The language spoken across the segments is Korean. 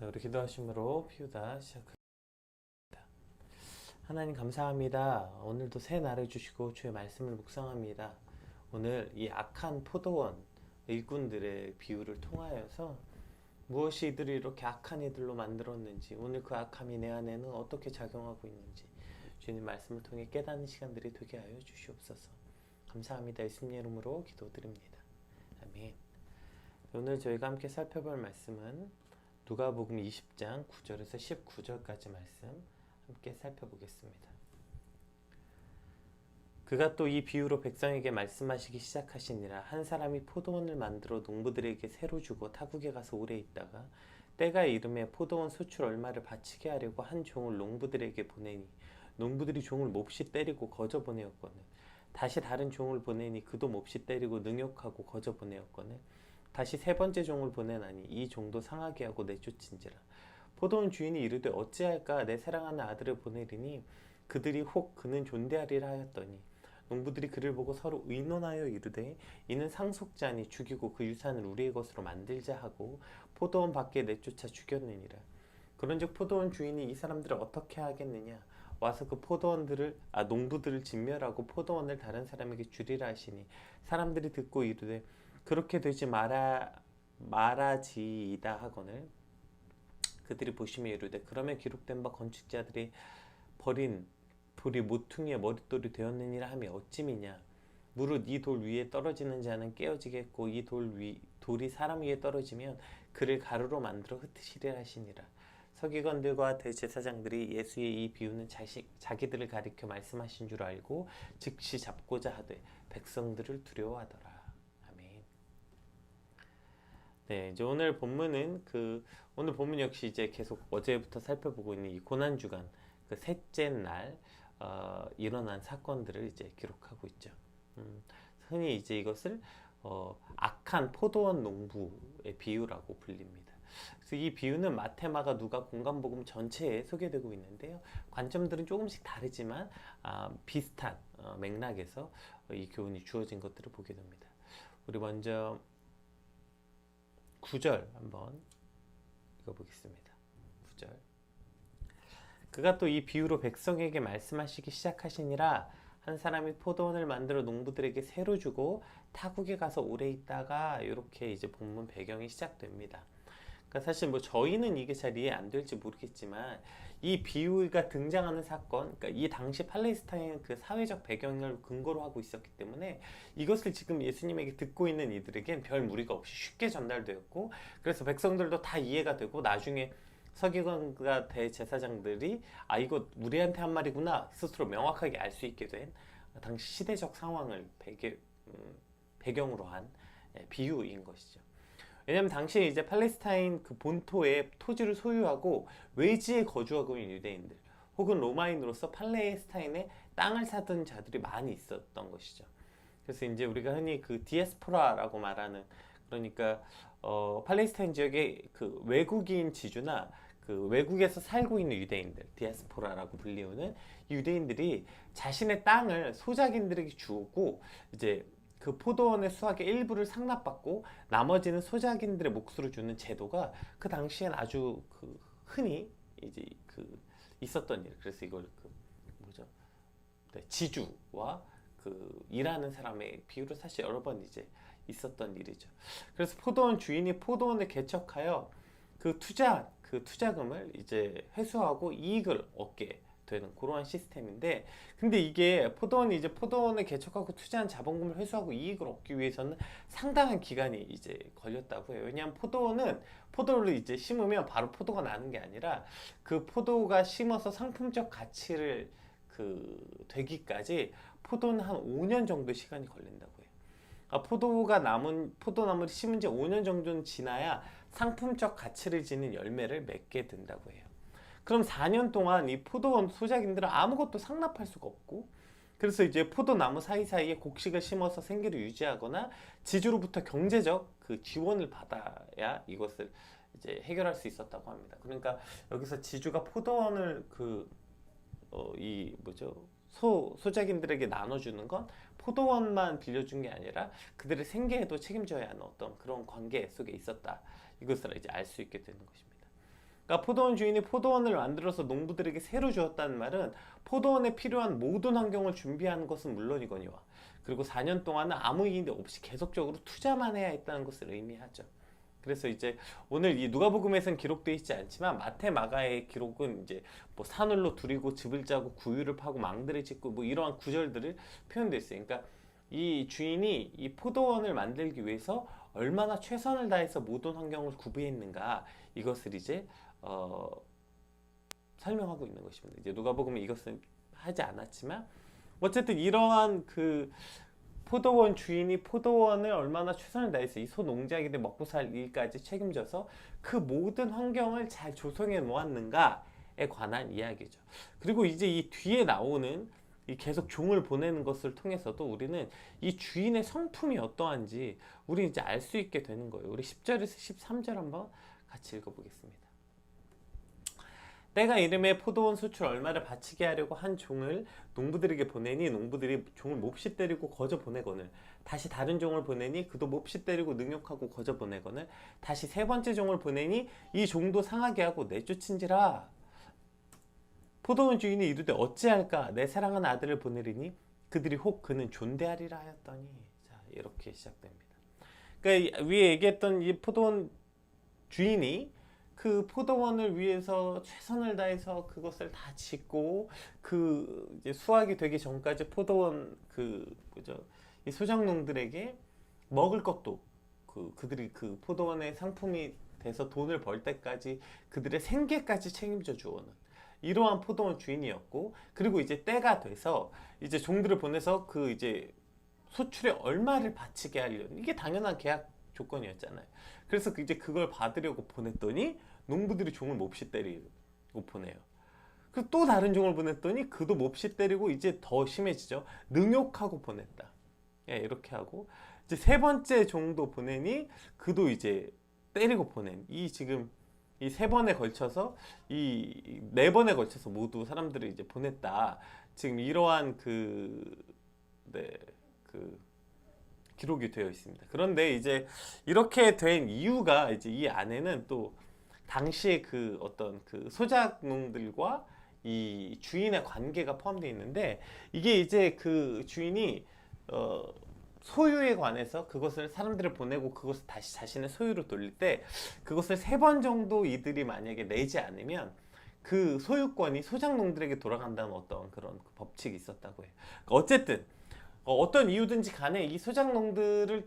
우리 기도하심으로 피우다 시작합니다. 하나님 감사합니다. 오늘도 새 날을 주시고 주의 말씀을 묵상합니다. 오늘 이 악한 포도원 일꾼들의 비유를 통하여서 무엇이 이들을 이렇게 악한 이들로 만들었는지, 오늘 그 악함이 내 안에는 어떻게 작용하고 있는지 주님 말씀을 통해 깨닫는 시간들이 되게 하여 주시옵소서. 감사합니다. 예수님 이름으로 기도드립니다. 아멘. 오늘 저희가 함께 살펴볼 말씀은 누가복음 20장 9절에서 19절까지 말씀 함께 살펴보겠습니다. 그가 또 이 비유로 백성에게 말씀하시기 시작하시니라. 한 사람이 포도원을 만들어 농부들에게 새로 주고 타국에 가서 오래 있다가 때가 이름에 포도원 소출 얼마를 바치게 하려고 한 종을 농부들에게 보내니 농부들이 종을 몹시 때리고 거저 보내었거늘 다시 다른 종을 보내니 그도 몹시 때리고 능욕하고 거저 보내었거늘 다시 세 번째 종을 보내나니 이 종도 상하게 하고 내쫓은지라. 포도원 주인이 이르되 어찌할까 내 사랑하는 아들을 보내리니 그들이 혹 그는 존대하리라 하였더니 농부들이 그를 보고 서로 의논하여 이르되 이는 상속자니 죽이고 그 유산을 우리의 것으로 만들자 하고 포도원 밖에 내쫓아 죽였느니라. 그런즉 포도원 주인이 이 사람들을 어떻게 하겠느냐 와서 그 농부들을 진멸하고 포도원을 다른 사람에게 주리라 하시니 사람들이 듣고 이르되 그렇게 되지 말아지이다 하거늘 그들이 보시며 이르되 그러면 기록된 바 건축자들이 버린 돌이 모퉁이의 머릿돌이 되었느니라 하며 어찌미냐 무릇 이 돌 위에 떨어지는 자는 깨어지겠고 이 돌이 사람 위에 떨어지면 그를 가루로 만들어 흩으시리라 하시니라. 서기관들과 대제사장들이 예수의 이 비유는 자기들을 가리켜 말씀하신 줄 알고 즉시 잡고자 하되 백성들을 두려워하더라. 네, 이제 오늘 본문은 오늘 본문 역시 이제 계속 어제부터 살펴보고 있는 이 고난 주간 그 셋째 날 일어난 사건들을 이제 기록하고 있죠. 흔히 이제 이것을 악한 포도원 농부의 비유라고 불립니다. 그래서 이 비유는 마태, 마가, 누가, 공관복음 전체에 소개되고 있는데요. 관점들은 조금씩 다르지만 비슷한 맥락에서 이 교훈이 주어진 것들을 보게 됩니다. 우리 먼저 9절 한번 읽어보겠습니다. 9절 그가 또 이 비유로 백성에게 말씀하시기 시작하시니라. 한 사람이 포도원을 만들어 농부들에게 새로 주고 타국에 가서 오래 있다가 이렇게 이제 본문 배경이 시작됩니다. 그러니까 사실 뭐 저희는 이게 잘 이해 안 될지 모르겠지만 이 비유가 등장하는 사건, 그러니까 이 당시 팔레스타인 그 사회적 배경을 근거로 하고 있었기 때문에 이것을 지금 예수님에게 듣고 있는 이들에겐 별 무리가 없이 쉽게 전달되었고 그래서 백성들도 다 이해가 되고 나중에 서기관과 대제사장들이 이거 우리한테 한 말이구나 스스로 명확하게 알 수 있게 된 당시 시대적 상황을 배경으로 한 비유인 것이죠. 왜냐하면 당시에 이제 팔레스타인 그 본토의 토지를 소유하고 외지에 거주하고 있는 유대인들 혹은 로마인으로서 팔레스타인의 땅을 사던 자들이 많이 있었던 것이죠. 그래서 이제 우리가 흔히 그 디아스포라라고 말하는 그러니까 팔레스타인 지역의 그 외국인 지주나 그 외국에서 살고 있는 유대인들 디아스포라라고 불리우는 유대인들이 자신의 땅을 소작인들에게 주고 이제 그 포도원의 수확의 일부를 상납받고 나머지는 소작인들의 몫으로 주는 제도가 그 당시엔 아주 흔히 이제 있었던 일. 그래서 이걸 뭐죠? 네, 지주와 일하는 사람의 비유로 사실 여러 번 이제 있었던 일이죠. 그래서 포도원 주인이 포도원을 개척하여 그 투자금을 이제 회수하고 이익을 얻게 되는 그러한 시스템인데 근데 이게 포도원을 개척하고 투자한 자본금을 회수하고 이익을 얻기 위해서는 상당한 기간이 이제 걸렸다고 해요. 왜냐하면 포도를 이제 심으면 바로 포도가 나는 게 아니라 그 포도가 심어서 상품적 가치를 되기까지 포도는 한 5년 정도 시간이 걸린다고 해요. 포도나무를 심은 지 5년 정도는 지나야 상품적 가치를 지닌 열매를 맺게 된다고 해요. 그럼 4년 동안 이 포도원 소작인들은 아무것도 상납할 수가 없고 그래서 이제 포도나무 사이사이에 곡식을 심어서 생계를 유지하거나 지주로부터 경제적 지원을 받아야 이것을 이제 해결할 수 있었다고 합니다. 그러니까 여기서 지주가 포도원을 소작인들에게 나눠주는 건 포도원만 빌려준 게 아니라 그들의 생계에도 책임져야 하는 어떤 그런 관계 속에 있었다. 이것을 이제 알 수 있게 되는 것입니다. 그러니까 포도원 주인이 포도원을 만들어서 농부들에게 새로 주었다는 말은 포도원에 필요한 모든 환경을 준비하는 것은 물론이거니와 그리고 4년 동안은 아무 이의 없이 계속적으로 투자만 해야 했다는 것을 의미하죠. 그래서 이제 오늘 이 누가복음에서는 기록되어 있지 않지만 마태 마가의 기록은 이제 뭐 산울로 두리고 즙을 짜고 구유를 파고 망들을 짓고 뭐 이러한 구절들을 표현되어 있어요. 그러니까 이 주인이 이 포도원을 만들기 위해서 얼마나 최선을 다해서 모든 환경을 구비했는가 이것을 이제 설명하고 있는 것입니다. 이제 누가복음은 이것은 하지 않았지만 어쨌든 이러한 그 포도원 주인이 포도원을 얼마나 최선을 다해서 이 소농장이들 먹고 살 일까지 책임져서 그 모든 환경을 잘 조성해 놓았는가에 관한 이야기죠. 그리고 이제 이 뒤에 나오는 이 계속 종을 보내는 것을 통해서도 우리는 이 주인의 성품이 어떠한지 우리 이제 알 수 있게 되는 거예요. 우리 10절에서 13절 한번 같이 읽어보겠습니다. 때가 이름에 포도원 수출 얼마를 바치게 하려고 한 종을 농부들에게 보내니 농부들이 종을 몹시 때리고 거저 보내거늘 다시 다른 종을 보내니 그도 몹시 때리고 능욕하고 거저 보내거늘 다시 세 번째 종을 보내니 이 종도 상하게 하고 내쫓은지라. 포도원 주인이 이르되 어찌할까 내 사랑하는 아들을 보내리니 그들이 혹 그는 존대하리라 하였더니. 자, 이렇게 시작됩니다. 그러니까 위에 얘기했던 이 포도원 주인이 그 포도원을 위해서 최선을 다해서 그것을 다 짓고 그 이제 수확이 되기 전까지 포도원 이 소작농들에게 먹을 것도 그들이 그 포도원의 상품이 돼서 돈을 벌 때까지 그들의 생계까지 책임져 주어는 이러한 포도원 주인이었고, 그리고 이제 때가 돼서 이제 종들을 보내서 그 이제 소출에 얼마를 바치게 하려는 이게 당연한 계약 조건이었잖아요. 그래서 이제 그걸 받으려고 보냈더니 농부들이 종을 몹시 때리고 보내요. 그 또 다른 종을 보냈더니 그도 몹시 때리고 이제 더 심해지죠. 능욕하고 보냈다. 예, 이렇게 하고 이제 세 번째 종도 보내니 그도 이제 때리고 보낸 이 지금 이 세 번에 걸쳐서 이 네 번에 걸쳐서 모두 사람들을 이제 보냈다. 지금 이러한 기록이 되어 있습니다. 그런데 이제 이렇게 된 이유가 이제 이 안에는 또 당시에 그 어떤 그 소작농들과 이 주인의 관계가 포함되어 있는데, 이게 이제 그 주인이 소유에 관해서 그것을 사람들을 보내고 그것을 다시 자신의 소유로 돌릴 때 그것을 세 번 정도 이들이 만약에 내지 않으면 그 소유권이 소작농들에게 돌아간다는 어떤 그런 법칙이 있었다고 해요. 그러니까 어쨌든 어떤 이유든지 간에 이 소작농들이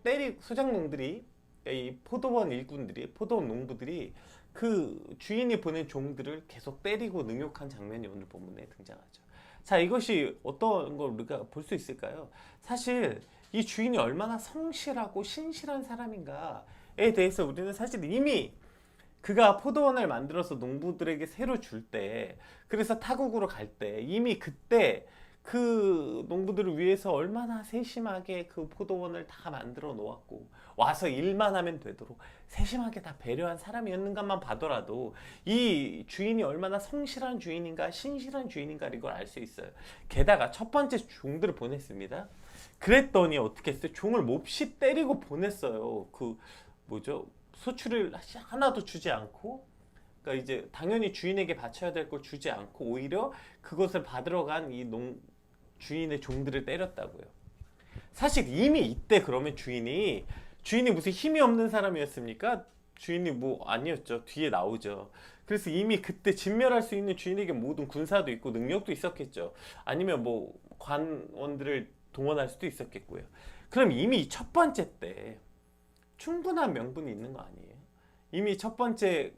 이 포도원 일꾼들이 포도원 농부들이 그 주인이 보낸 종들을 계속 때리고 능욕한 장면이 오늘 본문에 등장하죠. 자, 이것이 어떤 걸 우리가 볼 수 있을까요? 사실 이 주인이 얼마나 성실하고 신실한 사람인가에 대해서 우리는 사실 이미 그가 포도원을 만들어서 농부들에게 새로 줄 때, 그래서 타국으로 갈 때 이미 그때 그 농부들을 위해서 얼마나 세심하게 그 포도원을 다 만들어 놓았고 와서 일만 하면 되도록 세심하게 다 배려한 사람이었는가만 봐더라도 이 주인이 얼마나 성실한 주인인가 신실한 주인인가 이걸 알 수 있어요. 게다가 첫 번째 종들을 보냈습니다. 그랬더니 어떻게 했어요? 종을 몹시 때리고 보냈어요. 소출을 하나도 주지 않고, 그러니까 이제 당연히 주인에게 바쳐야 될 걸 주지 않고 오히려 그것을 받으러 간 이 주인의 종들을 때렸다고요. 사실 이미 이때 그러면 주인이 무슨 힘이 없는 사람이었습니까? 주인이 아니었죠. 뒤에 나오죠. 그래서 이미 그때 진멸할 수 있는 주인에게 모든 군사도 있고 능력도 있었겠죠. 아니면 관원들을 동원할 수도 있었겠고요. 그럼 이미 첫 번째 때 충분한 명분이 있는 거 아니에요? 이미 첫 번째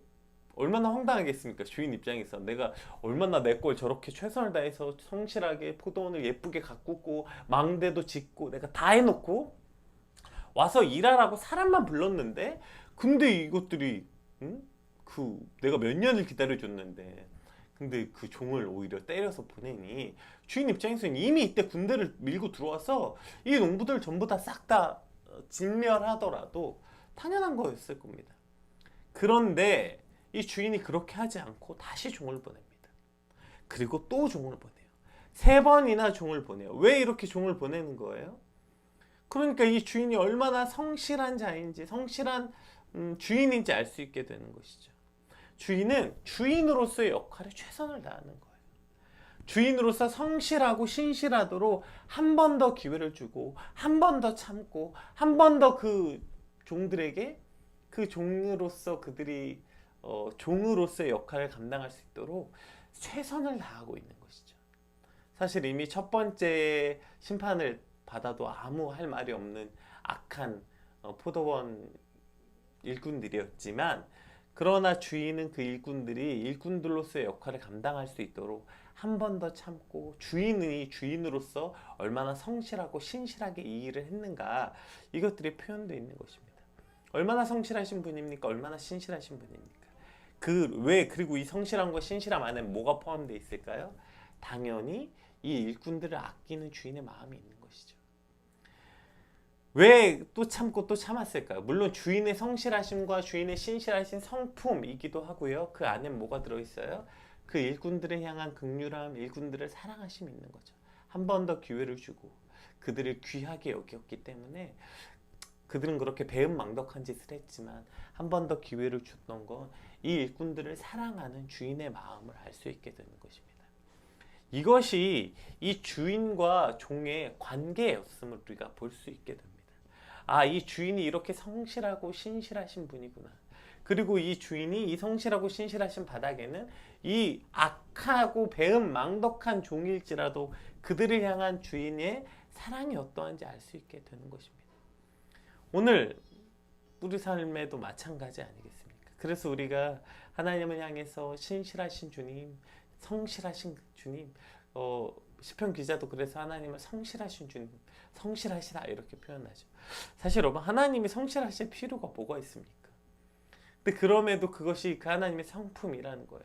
얼마나 황당하겠습니까? 주인 입장에서 내가 얼마나 내 걸 저렇게 최선을 다해서 성실하게 포도원을 예쁘게 가꾸고 망대도 짓고 내가 다 해놓고 와서 일하라고 사람만 불렀는데, 근데 이것들이 내가 몇 년을 기다려줬는데 근데 그 종을 오히려 때려서 보내니 주인 입장에서는 이미 이때 군대를 밀고 들어와서 이 농부들 전부 다 싹 다 진멸하더라도 당연한 거였을 겁니다. 그런데 이 주인이 그렇게 하지 않고 다시 종을 보냅니다. 그리고 또 종을 보내요. 세 번이나 종을 보내요. 왜 이렇게 종을 보내는 거예요? 그러니까 이 주인이 얼마나 성실한 자인지 성실한 주인인지 알 수 있게 되는 것이죠. 주인은 주인으로서의 역할에 최선을 다하는 거예요. 주인으로서 성실하고 신실하도록 한 번 더 기회를 주고, 한 번 더 참고, 한 번 더 그 종들에게 그 종으로서 그들이 종으로서의 역할을 감당할 수 있도록 최선을 다하고 있는 것이죠. 사실 이미 첫 번째 심판을 받아도 아무 할 말이 없는 악한 포도원 일꾼들이었지만, 그러나 주인은 그 일꾼들이 일꾼들로서의 역할을 감당할 수 있도록 한 번 더 참고, 주인이 주인으로서 얼마나 성실하고 신실하게 이 일을 했는가, 이것들이 표현되어 있는 것입니다. 얼마나 성실하신 분입니까? 얼마나 신실하신 분입니까? 그리고 이 성실함과 신실함 안에 뭐가 포함되어 있을까요? 당연히 이 일꾼들을 아끼는 주인의 마음이 있는 것이죠. 왜 또 참고 또 참았을까요? 물론 주인의 성실하심과 주인의 신실하신 성품이기도 하고요. 그 안에 뭐가 들어있어요? 그 일꾼들을 향한 긍휼함, 일꾼들을 사랑하심이 있는 거죠. 한 번 더 기회를 주고 그들을 귀하게 여겼기 때문에, 그들은 그렇게 배은망덕한 짓을 했지만 한 번 더 기회를 줬던 건 이 일꾼들을 사랑하는 주인의 마음을 알 수 있게 되는 것입니다. 이것이 이 주인과 종의 관계였음을 우리가 볼 수 있게 됩니다. 아, 이 주인이 이렇게 성실하고 신실하신 분이구나. 그리고 이 주인이 이 성실하고 신실하신 바닥에는 이 악하고 배은망덕한 종일지라도 그들을 향한 주인의 사랑이 어떠한지 알 수 있게 되는 것입니다. 오늘 우리 삶에도 마찬가지 아니겠습니까? 그래서 우리가 하나님을 향해서 신실하신 주님, 성실하신 주님, 시편 기자도 그래서 하나님을 성실하신 주님, 성실하시다 이렇게 표현하죠. 사실 여러분, 하나님이 성실하실 필요가 뭐가 있습니까? 근데 그럼에도 그것이 그 하나님의 성품이라는 거예요.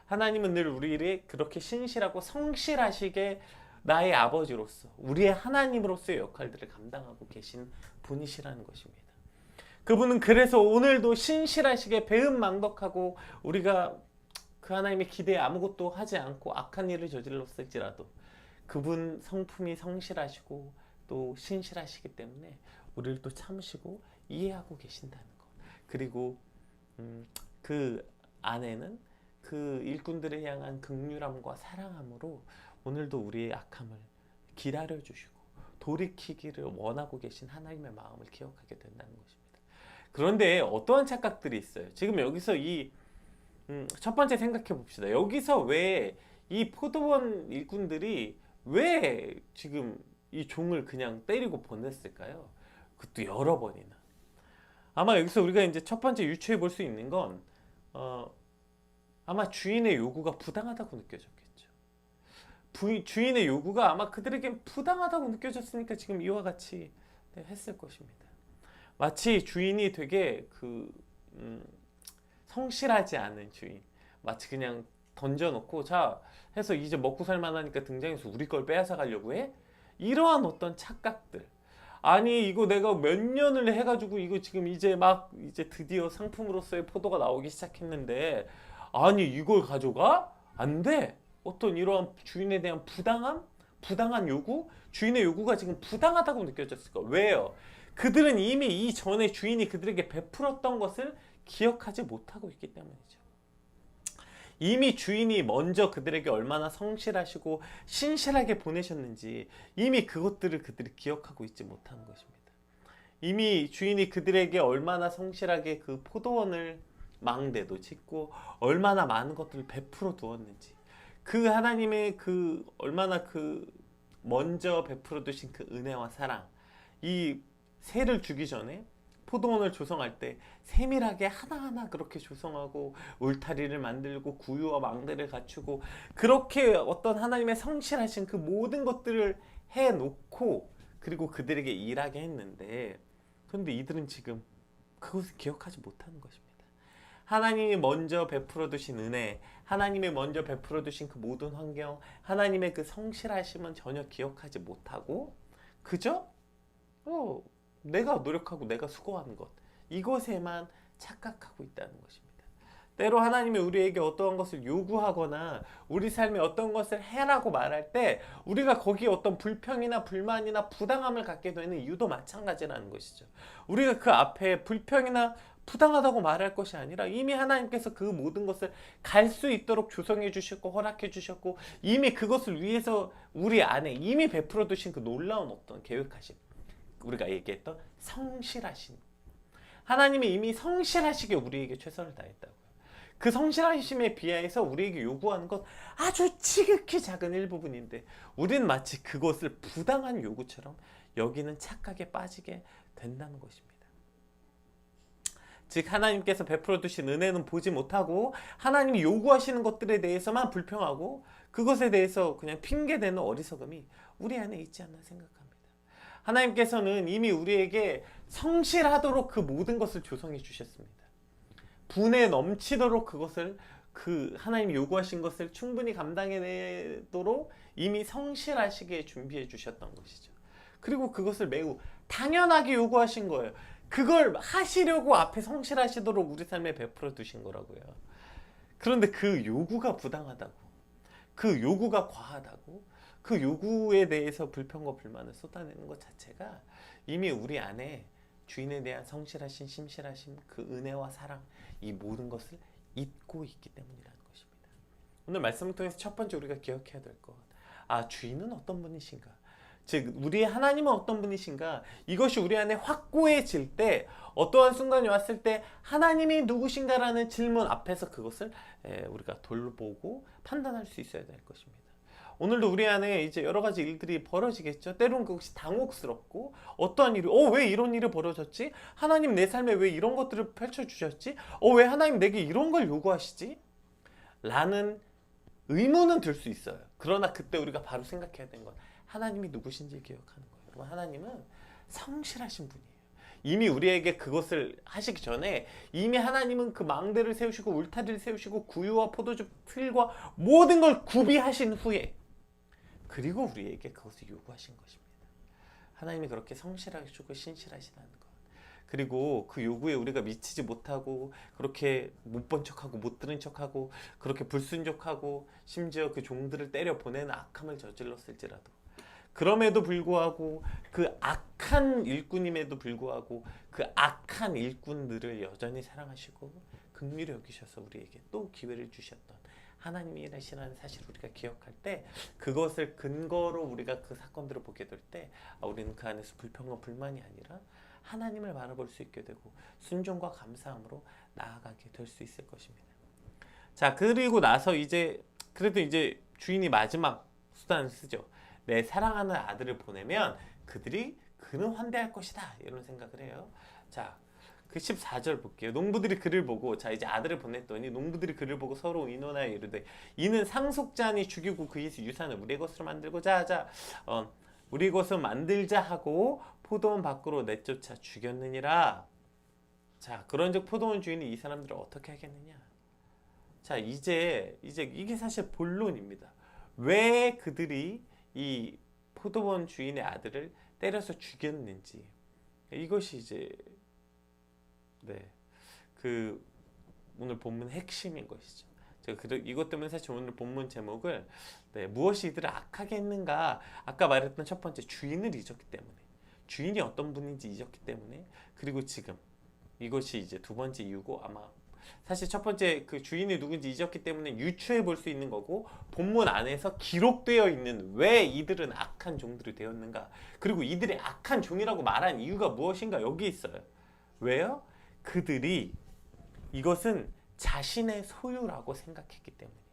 하나님은 늘 우리를 그렇게 신실하고 성실하시게 나의 아버지로서, 우리의 하나님으로서의 역할들을 감당하고 계신 분이시라는 것입니다. 그분은 그래서 오늘도 신실하시게 배은망덕하고 우리가 그 하나님의 기대에 아무것도 하지 않고 악한 일을 저질렀을지라도 그분 성품이 성실하시고 또 신실하시기 때문에 우리를 또 참으시고 이해하고 계신다는 것. 그리고 그 안에는 그 일꾼들을 향한 긍휼함과 사랑함으로 오늘도 우리의 악함을 기다려 주시고 돌이키기를 원하고 계신 하나님의 마음을 기억하게 된다는 것입니다. 그런데 어떠한 착각들이 있어요? 지금 여기서 첫 번째 생각해 봅시다. 여기서 왜 이 포도원 일꾼들이 왜 지금 이 종을 그냥 때리고 보냈을까요? 그것도 여러 번이나. 아마 여기서 우리가 이제 첫 번째 유추해 볼 수 있는 건 아마 주인의 요구가 부당하다고 느껴졌겠죠. 주인의 요구가 아마 그들에게 부당하다고 느껴졌으니까 지금 이와 같이 했을 것입니다. 마치 주인이 되게 성실하지 않은 주인, 마치 그냥 던져놓고 자 해서 이제 먹고 살만하니까 등장해서 우리 걸 빼앗아 가려고 해? 이러한 어떤 착각들. 아니 이거 내가 몇 년을 해가지고 이거 지금 이제 드디어 상품으로서의 포도가 나오기 시작했는데 아니 이걸 가져가? 안 돼. 어떤 이러한 주인에 대한 부당한 요구? 주인의 요구가 지금 부당하다고 느껴졌을까? 왜요? 그들은 이미 이전에 주인이 그들에게 베풀었던 것을 기억하지 못하고 있기 때문이죠. 이미 주인이 먼저 그들에게 얼마나 성실하시고 신실하게 보내셨는지 이미 그것들을 그들이 기억하고 있지 못하는 것입니다. 이미 주인이 그들에게 얼마나 성실하게 그 포도원을 망대도 짓고 얼마나 많은 것들을 베풀어 두었는지, 그 하나님의 얼마나 먼저 베풀어 두신 그 은혜와 사랑, 이 새를 주기 전에 포도원을 조성할 때 세밀하게 하나하나 그렇게 조성하고 울타리를 만들고 구유와 망대를 갖추고 그렇게 어떤 하나님의 성실하신 그 모든 것들을 해놓고 그리고 그들에게 일하게 했는데, 그런데 이들은 지금 그것을 기억하지 못하는 것입니다. 하나님이 먼저 베풀어 두신 은혜, 하나님이 먼저 베풀어 두신 그 모든 환경, 하나님의 그 성실하심은 전혀 기억하지 못하고 그저 내가 노력하고 내가 수고하는 것, 이것에만 착각하고 있다는 것입니다. 때로 하나님이 우리에게 어떠한 것을 요구하거나 우리 삶에 어떤 것을 해라고 말할 때 우리가 거기에 어떤 불평이나 불만이나 부당함을 갖게 되는 이유도 마찬가지라는 것이죠. 우리가 그 앞에 불평이나 부당하다고 말할 것이 아니라 이미 하나님께서 그 모든 것을 갈 수 있도록 조성해 주셨고 허락해 주셨고 이미 그것을 위해서 우리 안에 이미 베풀어 두신 그 놀라운 어떤 계획하심, 우리가 얘기했던 성실하신 하나님이 이미 성실하시게 우리에게 최선을 다했다고요. 그 성실하심에 비하여서 우리에게 요구하는 것 아주 지극히 작은 일부분인데 우리는 마치 그것을 부당한 요구처럼 여기는 착각에 빠지게 된다는 것입니다. 즉 하나님께서 베풀어 두신 은혜는 보지 못하고 하나님이 요구하시는 것들에 대해서만 불평하고 그것에 대해서 그냥 핑계대는 어리석음이 우리 안에 있지 않나 생각합니다. 하나님께서는 이미 우리에게 성실하도록 그 모든 것을 조성해 주셨습니다. 분에 넘치도록 그것을 그 하나님이 요구하신 것을 충분히 감당해내도록 이미 성실하시게 준비해 주셨던 것이죠. 그리고 그것을 매우 당연하게 요구하신 거예요. 그걸 하시려고 앞에 성실하시도록 우리 삶에 베풀어 두신 거라고요. 그런데 그 요구가 부당하다고, 그 요구가 과하다고, 그 요구에 대해서 불평과 불만을 쏟아내는 것 자체가 이미 우리 안에 주인에 대한 성실하신, 심실하신 그 은혜와 사랑, 이 모든 것을 잊고 있기 때문이라는 것입니다. 오늘 말씀을 통해서 첫 번째 우리가 기억해야 될 것, 주인은 어떤 분이신가? 즉 우리의 하나님은 어떤 분이신가? 이것이 우리 안에 확고해질 때, 어떠한 순간이 왔을 때 하나님이 누구신가라는 질문 앞에서 그것을 우리가 돌보고 판단할 수 있어야 될 것입니다. 오늘도 우리 안에 이제 여러 가지 일들이 벌어지겠죠. 때로는 그것이 당혹스럽고 어떠한 일이 왜 이런 일이 벌어졌지? 하나님 내 삶에 왜 이런 것들을 펼쳐주셨지? 왜 하나님 내게 이런 걸 요구하시지? 라는 의문은 들 수 있어요. 그러나 그때 우리가 바로 생각해야 되는 건 하나님이 누구신지 기억하는 거예요. 여러분, 하나님은 성실하신 분이에요. 이미 우리에게 그것을 하시기 전에 이미 하나님은 그 망대를 세우시고 울타리를 세우시고 구유와 포도주 틀과 모든 걸 구비하신 후에 그리고 우리에게 그것을 요구하신 것입니다. 하나님이 그렇게 성실하시고 신실하시다는 것, 그리고 그 요구에 우리가 미치지 못하고 그렇게 못 본 척하고 못 들은 척하고 그렇게 불순종하고 심지어 그 종들을 때려 보내는 악함을 저질렀을지라도 그럼에도 불구하고 그 악한 일꾼임에도 불구하고 그 악한 일꾼들을 여전히 사랑하시고 긍휼히 여기셔서 우리에게 또 기회를 주셨던 하나님이라시라는 사실을 우리가 기억할 때 그것을 근거로 우리가 그 사건들을 보게 될 때 우리는 그 안에서 불평과 불만이 아니라 하나님을 바라볼 수 있게 되고 순종과 감사함으로 나아가게 될 수 있을 것입니다. 자, 그리고 나서 그래도 이제 주인이 마지막 수단을 쓰죠. 내 사랑하는 아들을 보내면 그는 환대할 것이다, 이런 생각을 해요. 자, 그 14절 볼게요. 농부들이 그를 보고, 자 이제 아들을 보냈더니 농부들이 그를 보고 서로 의논하여 이르되 이는 상속자니 죽이고 그의 유산을 우리의 것으로 만들고자 우리의 것으로 만들자 하고 포도원 밖으로 내쫓아 죽였느니라. 자, 그런즉 포도원 주인이 이 사람들을 어떻게 하겠느냐? 자, 이제 이게 사실 본론입니다. 왜 그들이 이 포도원 주인의 아들을 때려서 죽였는지, 이것이 이제 그 오늘 본문 핵심인 것이죠. 제가 이것 때문에 사실 오늘 본문 제목을 무엇이 이들을 악하게 했는가, 아까 말했던 첫 번째 주인을 잊었기 때문에, 주인이 어떤 분인지 잊었기 때문에, 그리고 지금 이것이 이제 두 번째 이유고, 아마 사실 첫 번째 그 주인이 누군지 잊었기 때문에 유추해 볼 수 있는 거고, 본문 안에서 기록되어 있는 왜 이들은 악한 종들이 되었는가, 그리고 이들이 악한 종이라고 말한 이유가 무엇인가 여기 있어요. 왜요? 그들이 이것은 자신의 소유라고 생각했기 때문이에요.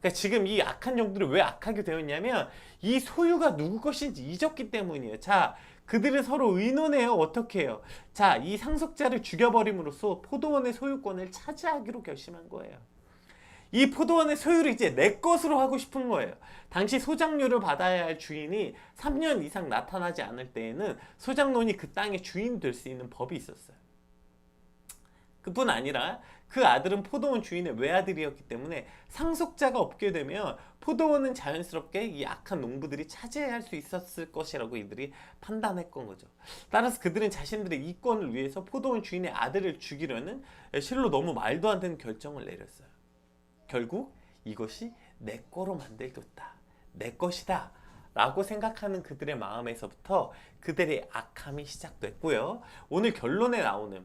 그러니까 지금 이 악한 종들이 왜 악하게 되었냐면 이 소유가 누구 것인지 잊었기 때문이에요. 자, 그들은 서로 의논해요. 어떻게 해요? 자, 이 상속자를 죽여버림으로써 포도원의 소유권을 차지하기로 결심한 거예요. 이 포도원의 소유를 이제 내 것으로 하고 싶은 거예요. 당시 소작료를 받아야 할 주인이 3년 이상 나타나지 않을 때에는 소작농이 그 땅의 주인 될 수 있는 법이 있었어요. 그뿐 아니라 그 아들은 포도원 주인의 외아들이었기 때문에 상속자가 없게 되면 포도원은 자연스럽게 이 악한 농부들이 차지할 수 있었을 것이라고 이들이 판단했던 거죠. 따라서 그들은 자신들의 이권을 위해서 포도원 주인의 아들을 죽이려는 실로 너무 말도 안 되는 결정을 내렸어요. 결국 이것이 내 거로 만들겠다, 내 것이다 라고 생각하는 그들의 마음에서부터 그들의 악함이 시작됐고요. 오늘 결론에 나오는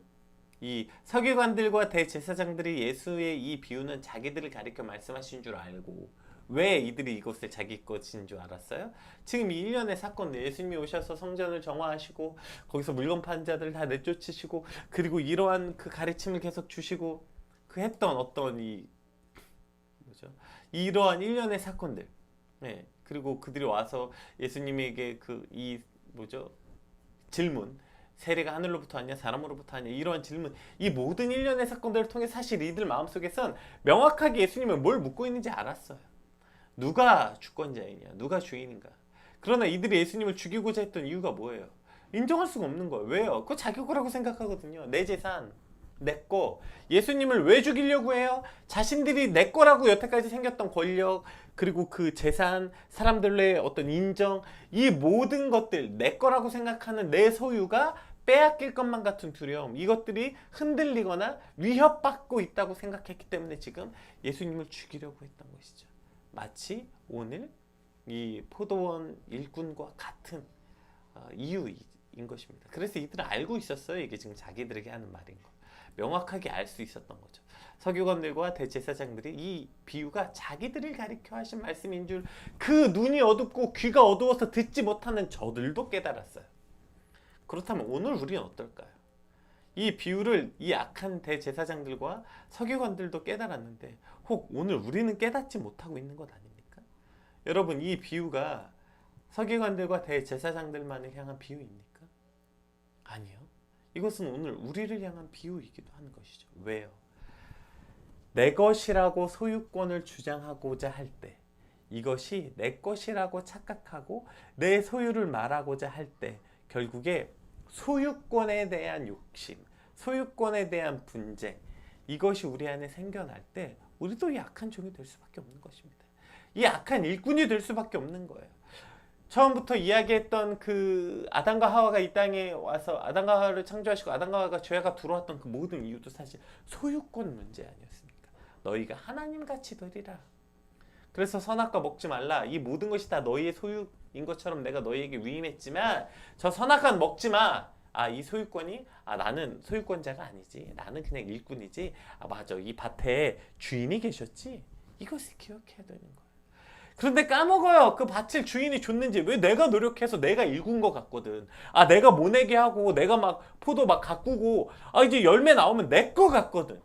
이 서기관들과 대제사장들이 예수의 이 비유는 자기들을 가리켜 말씀하신 줄 알고 왜 이들이 이것을 자기 것인 줄 알았어요? 지금 이 일련의 사건들, 예수님이 오셔서 성전을 정화하시고 거기서 물건 파는 자들 다 내쫓으시고 그리고 이러한 그 가르침을 계속 주시고 그 했던 어떤 이 뭐죠? 이러한 일련의 사건들, 네. 그리고 그들이 와서 예수님에게 그 이 뭐죠? 질문, 세례가 하늘로부터 왔냐 사람으로부터 왔냐 이러한 질문, 이 모든 일련의 사건들을 통해 사실 이들 마음속에선 명확하게 예수님은 뭘 묻고 있는지 알았어요. 누가 주권자이냐, 누가 주인인가. 그러나 이들이 예수님을 죽이고자 했던 이유가 뭐예요? 인정할 수가 없는 거예요. 왜요? 그거 자기 거라고 생각하거든요. 내 재산, 내 거. 예수님을 왜 죽이려고 해요? 자신들이 내 거라고 여태까지 생겼던 권력, 그리고 그 재산, 사람들의 어떤 인정, 이 모든 것들, 내 거라고 생각하는 내 소유가 빼앗길 것만 같은 두려움, 이것들이 흔들리거나 위협받고 있다고 생각했기 때문에 지금 예수님을 죽이려고 했던 것이죠. 마치 오늘 이 포도원 일꾼과 같은 이유인 것입니다. 그래서 이들은 알고 있었어요. 이게 지금 자기들에게 하는 말인 거. 명확하게 알 수 있었던 거죠. 서기관들과 대제사장들이 이 비유가 자기들을 가리켜 하신 말씀인 줄 그 눈이 어둡고 귀가 어두워서 듣지 못하는 저들도 깨달았어요. 그렇다면 오늘 우리는 어떨까요? 이 비유를 이 악한 대제사장들과 서기관들도 깨달았는데 혹 오늘 우리는 깨닫지 못하고 있는 것 아닙니까? 여러분, 이 비유가 서기관들과 대제사장들만을 향한 비유입니까? 아니요. 이것은 오늘 우리를 향한 비유이기도 하는 것이죠. 왜요? 내 것이라고 소유권을 주장하고자 할 때, 이것이 내 것이라고 착각하고 내 소유를 말하고자 할 때 결국에 소유권에 대한 욕심, 소유권에 대한 분쟁, 이것이 우리 안에 생겨날 때 우리도 이 악한 종이 될 수밖에 없는 것입니다. 이 악한 일꾼이 될 수밖에 없는 거예요. 처음부터 이야기했던 그 아담과 하와가 이 땅에 와서 아담과 하와를 창조하시고 아담과 하와가 죄가 들어왔던 그 모든 이유도 사실 소유권 문제 아니었습니까? 너희가 하나님같이 되리라. 그래서 선악과 먹지 말라. 이 모든 것이 다 너희의 소유인 것처럼 내가 너희에게 위임했지만 저 선악과는 먹지 마. 이 소유권이 나는 소유권자가 아니지. 나는 그냥 일꾼이지. 맞아. 이 밭에 주인이 계셨지. 이것을 기억해야 되는 거예요. 그런데 까먹어요. 그 밭을 주인이 줬는지. 왜 내가 노력해서 내가 일군 것 같거든. 내가 모내게 하고 내가 막 포도 막 가꾸고 이제 열매 나오면 내 거 같거든.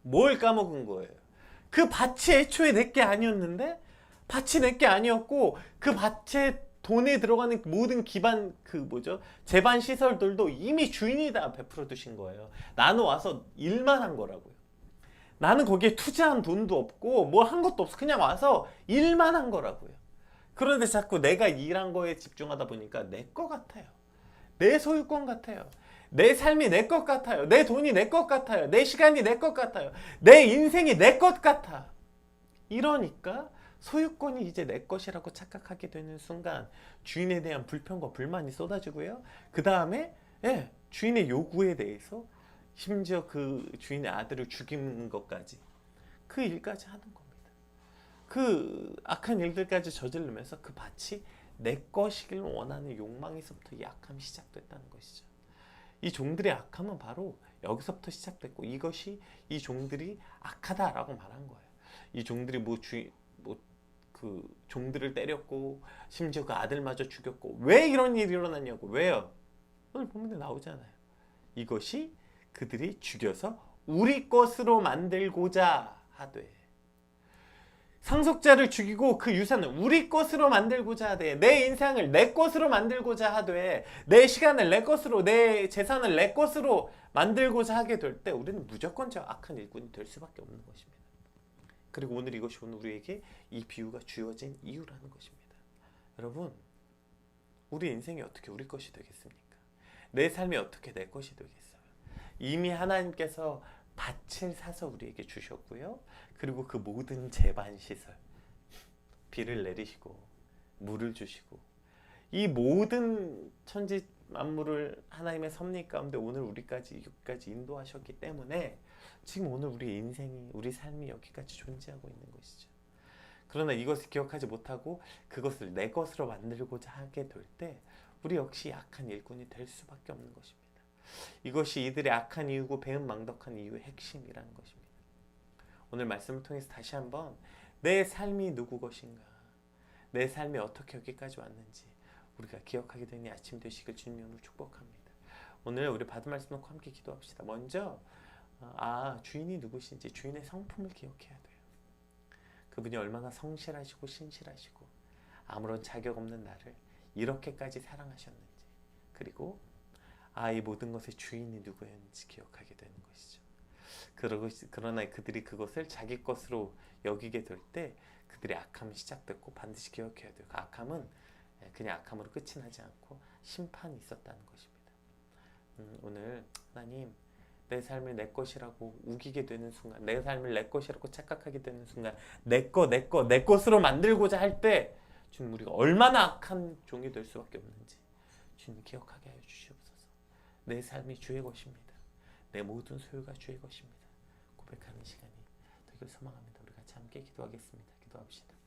뭘 까먹은 거예요? 그 밭이 애초에 내 게 아니었는데, 밭이 내 게 아니었고 그 밭에 돈에 들어가는 모든 기반 재반 시설들도 이미 주인이 다 베풀어 두신 거예요. 나는 와서 일만 한 거라고요. 나는 거기에 투자한 돈도 없고 뭐 한 것도 없어. 그냥 와서 일만 한 거라고요. 그런데 자꾸 내가 일한 거에 집중하다 보니까 내 거 같아요. 내 소유권 같아요. 내 삶이 내 것 같아요. 내 돈이 내 것 같아요. 내 시간이 내 것 같아요. 내 인생이 내 것 같아. 이러니까 소유권이 이제 내 것이라고 착각하게 되는 순간 주인에 대한 불평과 불만이 쏟아지고요. 그 다음에 주인의 요구에 대해서 심지어 그 주인의 아들을 죽이는 것까지, 그 일까지 하는 겁니다. 그 악한 일들까지 저지르면서 그 밭이 내 것이길 원하는 욕망에서부터 이 악함이 시작됐다는 것이죠. 이 종들의 악함은 바로 여기서부터 시작됐고, 이것이 이 종들이 악하다라고 말한 거예요. 이 종들이 그 종들을 때렸고 심지어 그 아들마저 죽였고, 왜 이런 일이 일어났냐고. 왜요? 오늘 본문에 나오잖아요. 이것이 그들이 죽여서 우리 것으로 만들고자 하되, 상속자를 죽이고 그 유산을 우리 것으로 만들고자 하되, 내 인생을 내 것으로 만들고자 하되, 내 시간을 내 것으로, 내 재산을 내 것으로 만들고자 하게 될 때 우리는 무조건 저 악한 일꾼이 될 수밖에 없는 것입니다. 그리고 오늘 이것이 오늘 우리에게 이 비유가 주어진 이유라는 것입니다. 여러분, 우리 인생이 어떻게 우리 것이 되겠습니까? 내 삶이 어떻게 내 것이 되겠어요? 이미 하나님께서 밭을 사서 우리에게 주셨고요. 그리고 그 모든 재반시설, 비를 내리시고 물을 주시고 이 모든 천지 만물을 하나님의 섭리 가운데 오늘 여기까지 인도하셨기 때문에 지금 오늘 우리 인생이, 우리 삶이 여기까지 존재하고 있는 것이죠. 그러나 이것을 기억하지 못하고 그것을 내 것으로 만들고자 하게 될 때 우리 역시 약한 일꾼이 될 수밖에 없는 것입니다. 이것이 이들의 악한 이유고 배은망덕한 이유의 핵심이라는 것입니다. 오늘 말씀을 통해서 다시 한번 내 삶이 누구 것인가, 내 삶이 어떻게 여기까지 왔는지 우리가 기억하게 되니 아침 되시길 주님 이름으로 축복합니다. 오늘 우리 받은 말씀 놓고 함께 기도합시다. 먼저 주인이 누구신지, 주인의 성품을 기억해야 돼요. 그분이 얼마나 성실하시고 신실하시고 아무런 자격 없는 나를 이렇게까지 사랑하셨는지, 그리고 이 모든 것의 주인이 누구였는지 기억하게 되는 것이죠. 그러나 그들이 그것을 자기 것으로 여기게 될 때 그들의 악함이 시작됐고 반드시 기억해야 돼요. 그 악함은 그냥 악함으로 끝이 나지 않고 심판이 있었다는 것입니다. 오늘 하나님, 내 삶을 내 것이라고 우기게 되는 순간, 내 삶을 내 것이라고 착각하게 되는 순간, 내 것으로 만들고자 할 때 주님, 우리가 얼마나 악한 종이 될 수밖에 없는지 주님 기억하게 하여 주시옵소서. 내 삶이 주의 것입니다. 내 모든 소유가 주의 것입니다. 고백하는 시간이 되길 소망합니다. 우리 같이 함께 기도하겠습니다. 기도합시다.